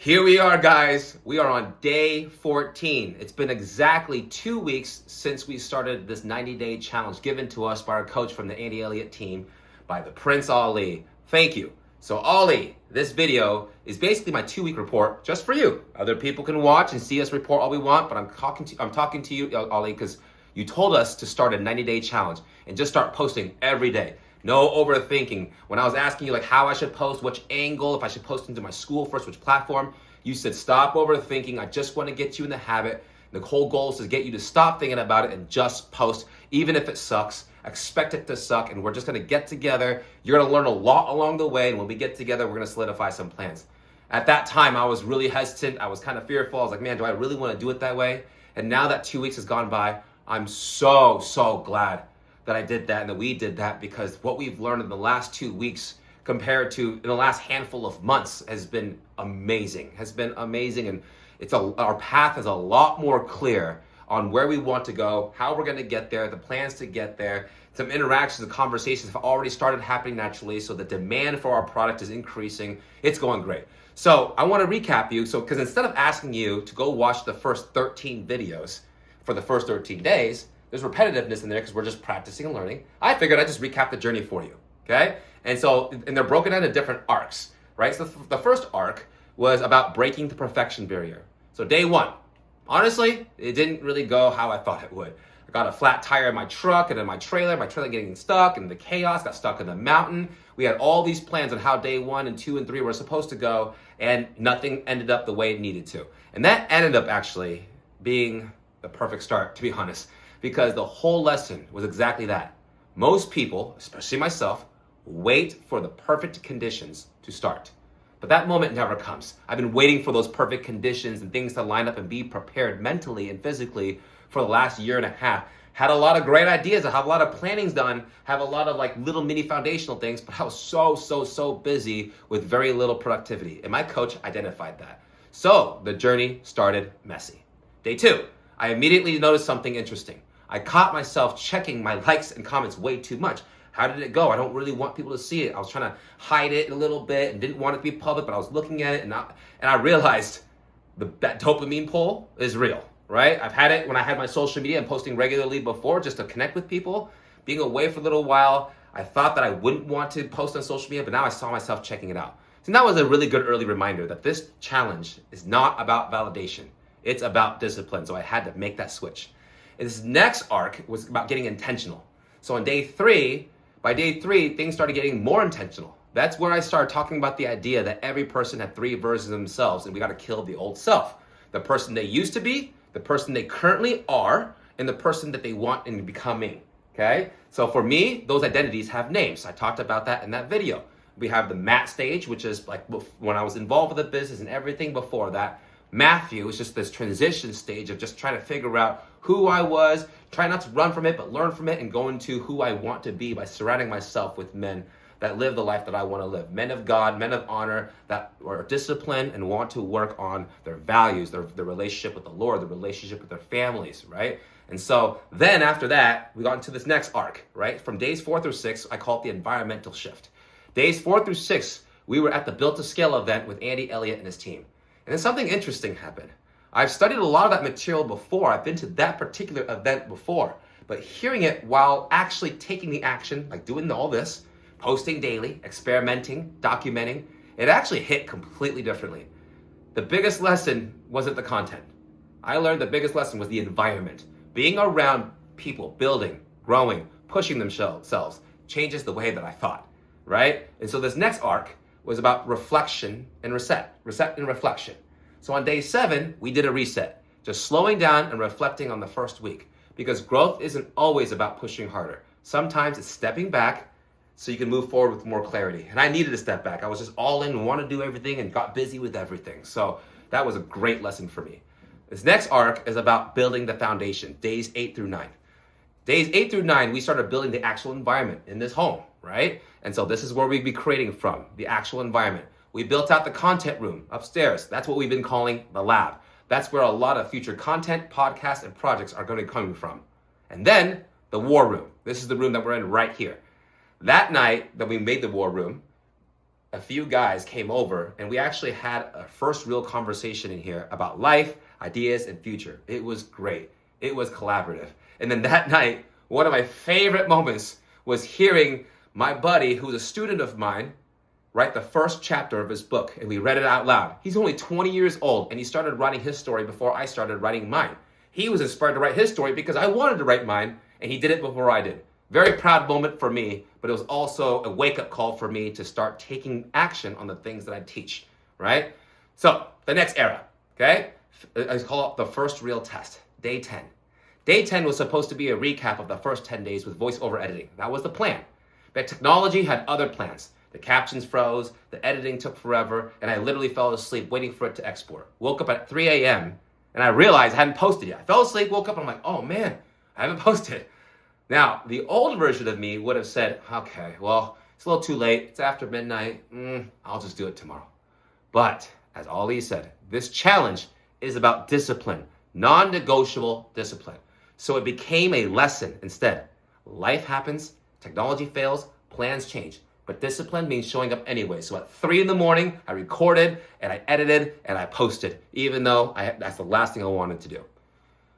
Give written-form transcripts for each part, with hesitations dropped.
Here we are, guys. We are on day 14. It's been exactly 2 weeks since we started this 90-day challenge given to us by our coach from the Andy Elliott team, by the Prince Ali. Thank you. So Ali, this video is basically my 2-week report just for you. Other people can watch and see us report all we want, but I'm talking to you, Ali, because you told us to start a 90-day challenge and just start posting every day. No overthinking. When I was asking you like how I should post, which angle, if I should post into my school first, which platform, you said stop overthinking. I just want to get you in the habit. The whole goal is to get you to stop thinking about it and just post, even if it sucks. Expect it to suck, and we're just going to get together. You're going to learn a lot along the way, and when we get together, we're going to solidify some plans. At that time, I was really hesitant. I was kind of fearful. I was like, man, do I really want to do it that way? And now that 2 weeks has gone by, I'm so glad that I did that and that we did that, because what we've learned in the last 2 weeks compared to in the last handful of months has been amazing, and our path is a lot more clear on where we want to go, how we're going to get there, the plans to get there. Some interactions and conversations have already started happening naturally, so the demand for our product is increasing. It's going great. So I want to recap you, because instead of asking you to go watch the first 13 videos for the first 13 days, there's repetitiveness in there because we're just practicing and learning. I figured I'd just recap the journey for you, okay? And they're broken down into different arcs, right? So the first arc was about breaking the perfection barrier. So day one, honestly, it didn't really go how I thought it would. I got a flat tire in my truck and in my trailer getting stuck, and the chaos, got stuck in the mountain. We had all these plans on how day 1 and 2 and 3 were supposed to go, and nothing ended up the way it needed to. And that ended up actually being the perfect start, to be honest, because the whole lesson was exactly that. Most people, especially myself, wait for the perfect conditions to start. But that moment never comes. I've been waiting for those perfect conditions and things to line up and be prepared mentally and physically for the last year and a half. Had a lot of great ideas. I have a lot of plannings done, have a lot of like little mini foundational things, but I was so busy with very little productivity. And my coach identified that. So the journey started messy. Day 2, I immediately noticed something interesting. I caught myself checking my likes and comments way too much. How did it go? I don't really want people to see it. I was trying to hide it a little bit and didn't want it to be public, but I was looking at it and I realized that dopamine pull is real, right? I've had it when I had my social media and posting regularly before just to connect with people. Being away for a little while, I thought that I wouldn't want to post on social media, but now I saw myself checking it out. So that was a really good early reminder that this challenge is not about validation. It's about discipline. So I had to make that switch. And this next arc was about getting intentional. So on by day three, things started getting more intentional. That's where I started talking about the idea that every person had 3 versions of themselves, and we got to kill the old self. The person they used to be, the person they currently are, and the person that they want in becoming, okay? So for me, those identities have names. I talked about that in that video. We have the Matt stage, which is like when I was involved with the business and everything before that. Matthew is just this transition stage of just trying to figure out who I was, try not to run from it, but learn from it and go into who I want to be by surrounding myself with men that live the life that I want to live. Men of God, men of honor that are disciplined and want to work on their values, their relationship with the Lord, their relationship with their families, right? And so then after that, we got into this next arc, right? From days 4 through 6, I call it the environmental shift. Days 4 through 6, we were at the Built to Scale event with Andy Elliott and his team. And then something interesting happened. I've studied a lot of that material before. I've been to that particular event before. But hearing it while actually taking the action, like doing all this, posting daily, experimenting, documenting, it actually hit completely differently. The biggest lesson wasn't the content. I learned the biggest lesson was the environment. Being around people, building, growing, pushing themselves changes the way that I thought, right? And so this next arc was about reflection and reset and reflection. So on day 7, we did a reset, just slowing down and reflecting on the first week, because growth isn't always about pushing harder. Sometimes it's stepping back so you can move forward with more clarity. And I needed to step back. I was just all in and wanted to do everything and got busy with everything. So that was a great lesson for me. This next arc is about building the foundation, days 8 through 9. Days 8 through 9, we started building the actual environment in this home, right? And so this is where we'd be creating from, the actual environment. We built out the content room upstairs. That's what we've been calling the lab. That's where a lot of future content, podcasts, and projects are going to be coming from. And then the war room. This is the room that we're in right here. That night that we made the war room, a few guys came over and we actually had a first real conversation in here about life, ideas, and future. It was great. It was collaborative. And then that night, one of my favorite moments was hearing my buddy, who's a student of mine, write the first chapter of his book, and we read it out loud. He's only 20 years old, and he started writing his story before I started writing mine. He was inspired to write his story because I wanted to write mine, and he did it before I did. Very proud moment for me, but it was also a wake-up call for me to start taking action on the things that I teach, right? So, the next era, okay? I call it the first real test, day 10. Day 10 was supposed to be a recap of the first 10 days with voiceover editing. That was the plan. But technology had other plans. The captions froze, the editing took forever, and I literally fell asleep waiting for it to export. Woke up at 3 a.m., and I realized I hadn't posted yet. I fell asleep, woke up, and I'm like, oh man, I haven't posted. Now, the old version of me would have said, okay, well, it's a little too late. It's after midnight. I'll just do it tomorrow. But, as Ali said, this challenge is about discipline, non-negotiable discipline. So it became a lesson instead. Life happens, technology fails, plans change. But discipline means showing up anyway. So at 3 in the morning, I recorded and I edited and I posted, even though that's the last thing I wanted to do.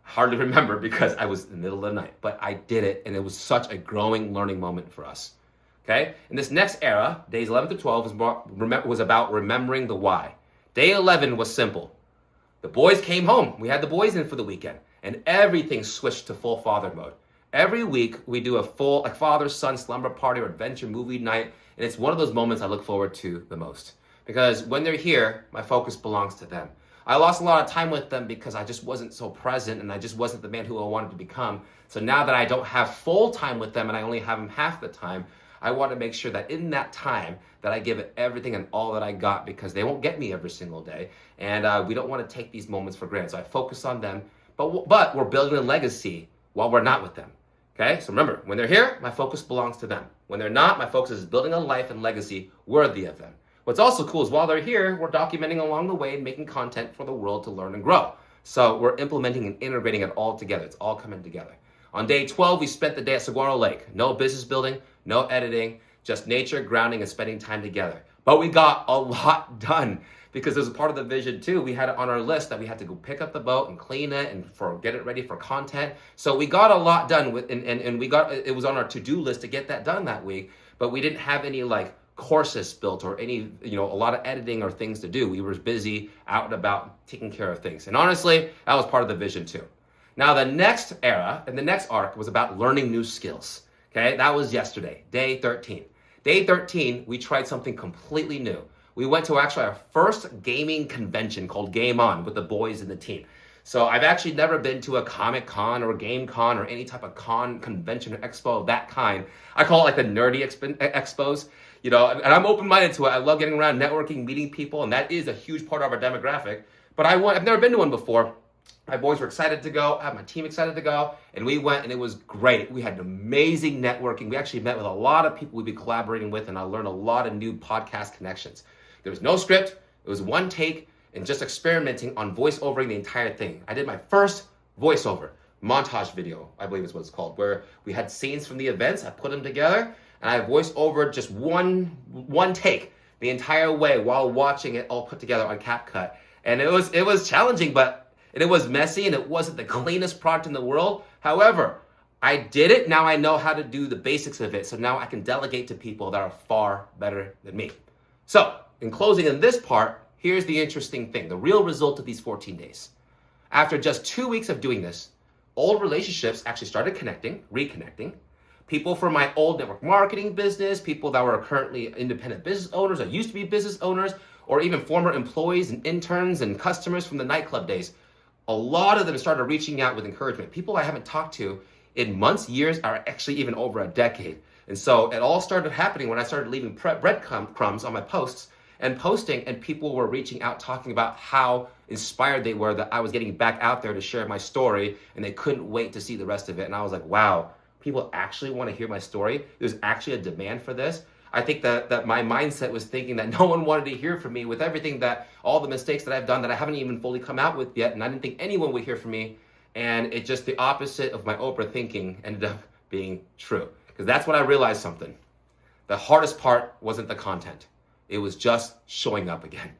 Hardly remember because I was in the middle of the night, but I did it, and it was such a growing learning moment for us. Okay? And this next era, days 11 to 12, was about remembering the why. Day 11 was simple. The boys came home. We had the boys in for the weekend, and everything switched to full father mode. Every week, we do a full father-son slumber party or adventure movie night, and it's one of those moments I look forward to the most. Because when they're here, my focus belongs to them. I lost a lot of time with them because I just wasn't so present, and I just wasn't the man who I wanted to become. So now that I don't have full time with them and I only have them half the time, I want to make sure that in that time that I give it everything and all that I got, because they won't get me every single day, and we don't want to take these moments for granted. So I focus on them, but we're building a legacy while we're not with them. Okay, so remember, when they're here, my focus belongs to them. When they're not, my focus is building a life and legacy worthy of them. What's also cool is while they're here, we're documenting along the way and making content for the world to learn and grow. So we're implementing and integrating it all together. It's all coming together. On day 12, we spent the day at Saguaro Lake. No business building, no editing, just nature, grounding, and spending time together. But we got a lot done because there's a part of the vision too. We had it on our list that we had to go pick up the boat and clean it and get it ready for content. So we got a lot done with, and it was on our to-do list to get that done that week, but we didn't have any courses built or any, a lot of editing or things to do. We were busy out and about taking care of things. And honestly, that was part of the vision too. Now the next era and the next arc was about learning new skills. Okay, that was yesterday, day 13. Day 13, we tried something completely new. We went to actually our first gaming convention called Game On with the boys and the team. So I've actually never been to a Comic Con or Game Con or any type of convention or expo of that kind. I call it the nerdy expos, and I'm open-minded to it. I love getting around, networking, meeting people, and that is a huge part of our demographic. But I've never been to one before. My boys were excited to go. I have my team excited to go, and we went, and it was great. We had amazing networking. We actually met with a lot of people we'd be collaborating with, and I learned a lot of new podcast connections. There was no script. It was one take and just experimenting on voiceovering the entire thing. I did my first voiceover montage video, I believe is what it's called, where we had scenes from the events. I put them together, and I voiced over just one take the entire way while watching it all put together on CapCut. And it was challenging, but it was messy, and it wasn't the cleanest product in the world. However, I did it. Now I know how to do the basics of it. So now I can delegate to people that are far better than me. So in closing in this part, here's the interesting thing, the real result of these 14 days. After just 2 weeks of doing this, old relationships actually started reconnecting. People from my old network marketing business, people that were currently independent business owners or used to be business owners, or even former employees and interns and customers from the nightclub days. A lot of them started reaching out with encouragement. People I haven't talked to in months, years, or actually even over a decade. And so it all started happening when I started leaving breadcrumbs on my posts and posting, and people were reaching out talking about how inspired they were that I was getting back out there to share my story, and they couldn't wait to see the rest of it. And I was like, wow, people actually want to hear my story. There's actually a demand for this. I think that my mindset was thinking that no one wanted to hear from me with everything all the mistakes that I've done that I haven't even fully come out with yet, and I didn't think anyone would hear from me. And it just the opposite of my Oprah thinking ended up being true. Because that's when I realized something. The hardest part wasn't the content. It was just showing up again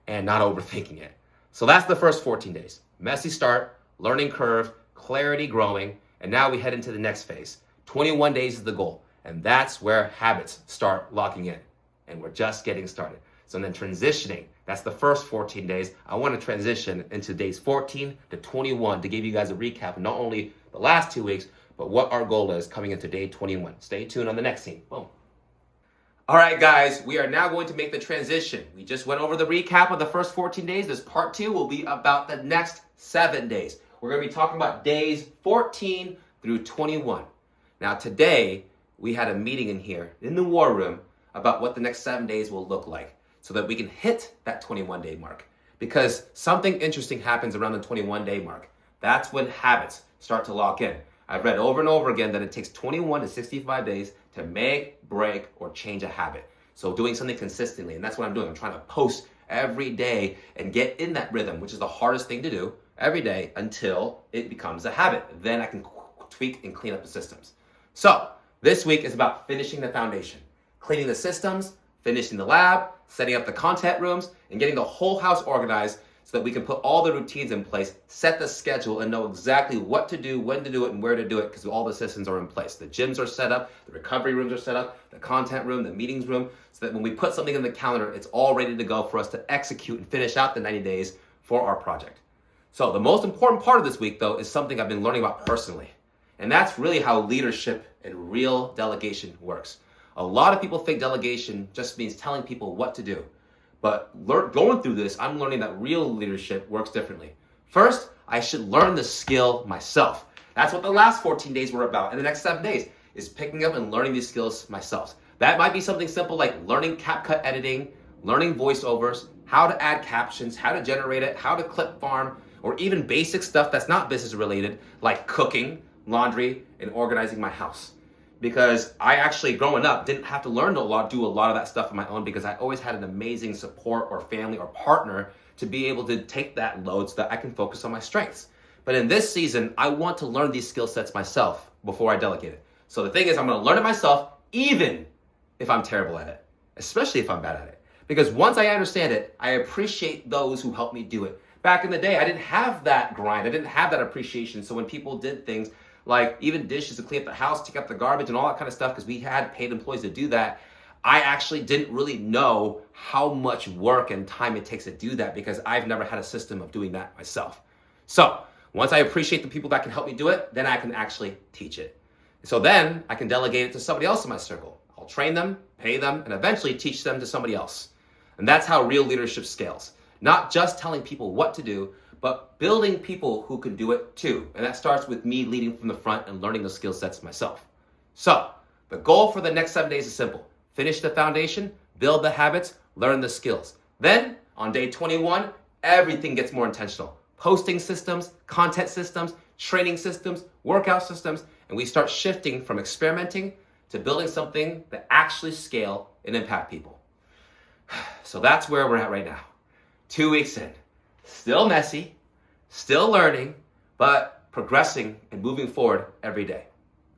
and not overthinking it. So that's the first 14 days. Messy start, learning curve, clarity growing, and now we head into the next phase. 21 days is the goal, and that's where habits start locking in. And we're just getting started. So then transitioning, that's the first 14 days. I want to transition into days 14 to 21 to give you guys a recap of not only the last 2 weeks, but what our goal is coming into day 21. Stay tuned on the next scene. Boom. All right, guys, we are now going to make the transition. We just went over the recap of the first 14 days. This part 2 will be about the next 7 days. We're going to be talking about days 14 through 21. Now, today, we had a meeting in here in the war room about what the next 7 days will look like so that we can hit that 21-day mark. Because something interesting happens around the 21-day mark. That's when habits start to lock in. I've read over and over again that it takes 21 to 65 days to make, break, or change a habit. So doing something consistently, and that's what I'm doing. I'm trying to post every day and get in that rhythm, which is the hardest thing to do every day until it becomes a habit. Then I can tweak and clean up the systems. So this week is about finishing the foundation, cleaning the systems, finishing the lab, setting up the content rooms, and getting the whole house organized so that we can put all the routines in place, set the schedule, and know exactly what to do, when to do it, and where to do it, because all the systems are in place. The gyms are set up, the recovery rooms are set up, the content room, the meetings room, so that when we put something in the calendar, it's all ready to go for us to execute and finish out the 90 days for our project. So the most important part of this week, though, is something I've been learning about personally. And that's really how leadership and real delegation works. A lot of people think delegation just means telling people what to do. But going through this, I'm learning that real leadership works differently. First, I should learn the skill myself. That's what the last 14 days were about. And the next 7 days is picking up and learning these skills myself. That might be something simple like learning CapCut editing, learning voiceovers, how to add captions, how to generate it, how to clip farm, or even basic stuff that's not business related, like cooking, laundry, and organizing my house. Because I actually, growing up, didn't have to do a lot of that stuff on my own because I always had an amazing support or family or partner to be able to take that load so that I can focus on my strengths. But in this season, I want to learn these skill sets myself before I delegate it. So the thing is, I'm going to learn it myself, even if I'm terrible at it, especially if I'm bad at it. Because once I understand it, I appreciate those who help me do it. Back in the day, I didn't have that grind. I didn't have that appreciation. So when people did things, like even dishes to clean up the house, take up the garbage and all that kind of stuff, because we had paid employees to do that, I actually didn't really know how much work and time it takes to do that because I've never had a system of doing that myself. So once I appreciate the people that can help me do it, then I can actually teach it. So then I can delegate it to somebody else in my circle. I'll train them, pay them, and eventually teach them to somebody else. And that's how real leadership scales. Not just telling people what to do, but building people who can do it too. And that starts with me leading from the front and learning the skill sets myself. So the goal for the next 7 days is simple. Finish the foundation, build the habits, learn the skills. Then on day 21, everything gets more intentional. Posting systems, content systems, training systems, workout systems, and we start shifting from experimenting to building something that actually scale and impact people. So that's where we're at right now. 2 weeks in. Still messy, still learning, but progressing and moving forward every day.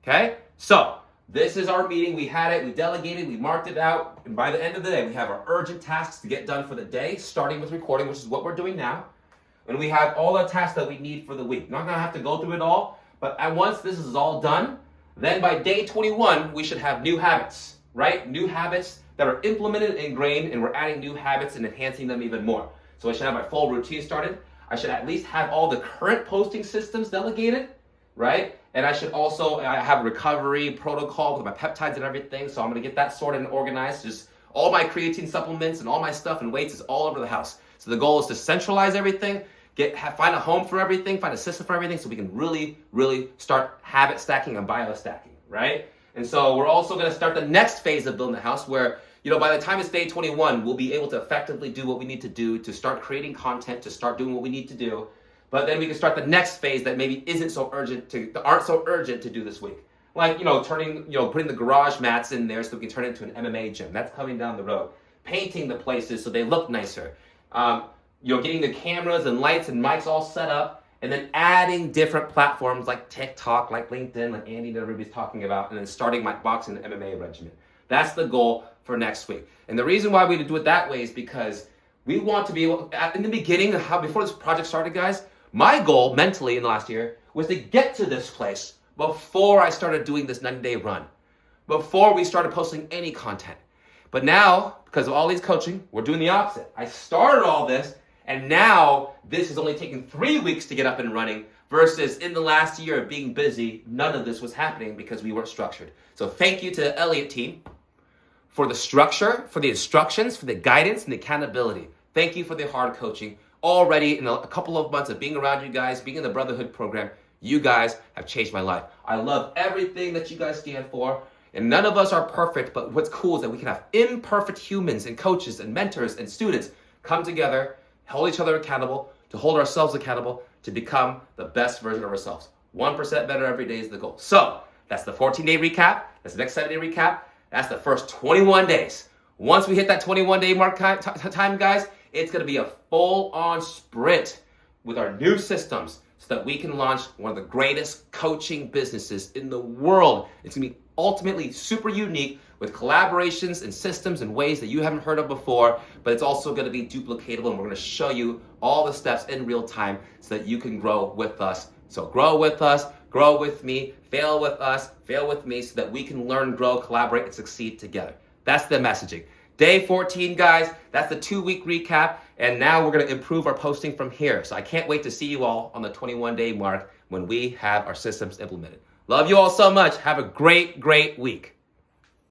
Okay? So this is our meeting. We had it, we delegated, we marked it out, and by the end of the day, we have our urgent tasks to get done for the day, starting with recording, which is what we're doing now. And we have all the tasks that we need for the week. Not gonna have to go through it all, but once this is all done, then by day 21, we should have new habits, right? New habits that are implemented and ingrained, and we're adding new habits and enhancing them even more. So I should have my full routine started. I should at least have all the current posting systems delegated, right? And I should also have a recovery protocol with my peptides and everything. So I'm gonna get that sorted and organized. Just all my creatine supplements and all my stuff and weights is all over the house. So the goal is to centralize everything, find a home for everything, find a system for everything so we can really, really start habit stacking and bio-stacking, right? And so we're also gonna start the next phase of building the house where, by the time it's day 21, we'll be able to effectively do what we need to do to start creating content, to start doing what we need to do. But then we can start the next phase that maybe aren't so urgent to do this week. Like, putting the garage mats in there so we can turn it into an MMA gym. That's coming down the road. Painting the places so they look nicer. Getting the cameras and lights and mics all set up, and then adding different platforms like TikTok, like LinkedIn, like Andy and everybody's talking about, and then starting my boxing and MMA regimen. That's the goal for next week. And the reason why we do it that way is because we want to be able, in the beginning, before this project started, guys, my goal mentally in the last year was to get to this place before I started doing this 90-day run, before we started posting any content. But now, because of all these coaching, we're doing the opposite. I started all this, and now this is only taking 3 weeks to get up and running, versus in the last year of being busy, none of this was happening because we weren't structured. So thank you to the Elliott team for the structure, for the instructions, for the guidance, and the accountability. Thank you for the hard coaching. Already in a couple of months of being around you guys, being in the Brotherhood program, you guys have changed my life. I love everything that you guys stand for. And none of us are perfect, but what's cool is that we can have imperfect humans and coaches and mentors and students come together, hold each other accountable, to hold ourselves accountable, to become the best version of ourselves. 1% better every day is the goal. So that's the 14-day recap. That's the next 7-day recap. That's the first 21 days. Once we hit that 21-day mark time, guys, it's going to be a full-on sprint with our new systems so that we can launch one of the greatest coaching businesses in the world. It's going to be ultimately super unique with collaborations and systems and ways that you haven't heard of before, but it's also going to be duplicatable, and we're going to show you all the steps in real time so that you can grow with us. So grow with us, grow with me, fail with us, fail with me, so that we can learn, grow, collaborate, and succeed together. That's the messaging. Day 14, guys, that's the 2-week recap, and now we're going to improve our posting from here. So I can't wait to see you all on the 21-day mark when we have our systems implemented. Love you all so much. Have a great, great week.